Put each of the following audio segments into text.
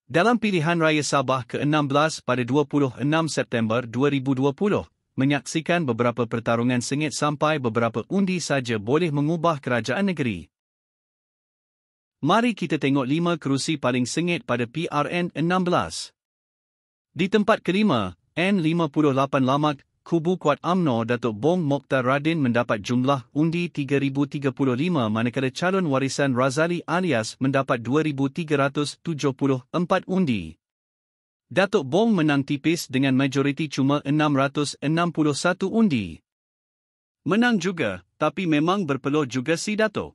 Dalam pilihan raya Sabah ke-16 pada 26 September 2020, menyaksikan beberapa pertarungan sengit sampai beberapa undi saja boleh mengubah kerajaan negeri. Mari kita tengok 5 kerusi paling sengit pada PRN 16. Di tempat kelima, N58 Lamak, Kubu Kuat UMNO Datuk Bong Mokhtar Radin mendapat jumlah undi 3,035 manakala calon warisan Razali Alias mendapat 2,374 undi. Datuk Bong menang tipis dengan majoriti cuma 661 undi. Menang juga, tapi memang berpeluh juga si Datuk.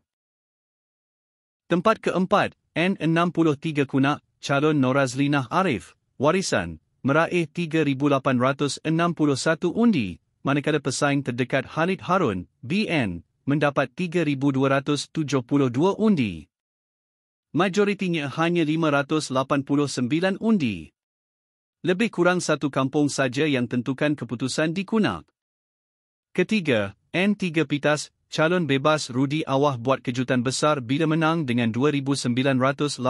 Tempat keempat, N63 Kunak, calon Norazlinah Arif, warisan, meraih 3,861 undi, manakala pesaing terdekat Khalid Harun, BN, mendapat 3,272 undi. Majoritinya hanya 589 undi. Lebih kurang satu kampung saja yang tentukan keputusan di Kunak. Ketiga, N3 Pitas, calon bebas Rudi Awah buat kejutan besar bila menang dengan 2,918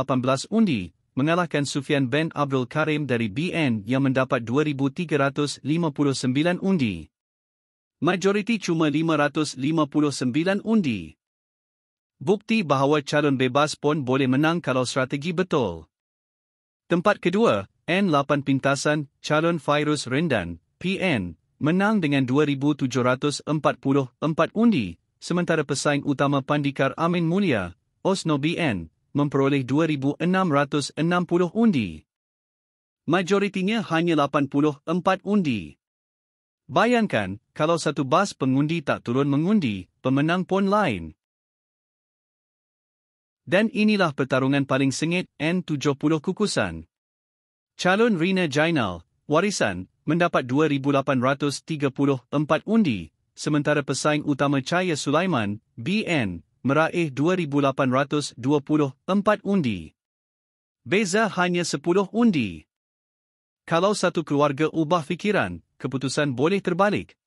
undi, mengalahkan Sufian bin Abdul Karim dari BN yang mendapat 2,359 undi. Majoriti cuma 559 undi. Bukti bahawa calon bebas pun boleh menang kalau strategi betul. Tempat kedua, N8 Pintasan, calon Fairuz Rendan, PN, menang dengan 2,744 undi, sementara pesaing utama Pandikar Amin Mulia, Osno BN, memperoleh 2,660 undi. Majoritinya hanya 84 undi. Bayangkan, kalau satu bas pengundi tak turun mengundi, pemenang pun lain. Dan inilah pertarungan paling sengit N70 Kukusan. Calon Rina Jainal, warisan, mendapat 2,834 undi, sementara pesaing utama Chaya Sulaiman, BN, meraih 2,824 undi. Beza hanya 10 undi. Kalau satu keluarga ubah fikiran, keputusan boleh terbalik.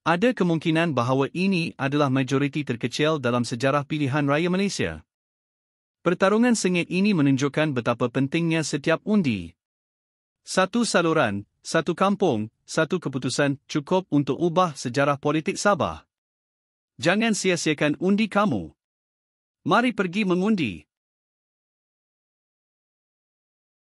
Ada kemungkinan bahawa ini adalah majoriti terkecil dalam sejarah pilihan raya Malaysia. Pertarungan sengit ini menunjukkan betapa pentingnya setiap undi. Satu saluran, satu kampung, satu keputusan cukup untuk ubah sejarah politik Sabah. Jangan sia-siakan undi kamu. Mari pergi mengundi.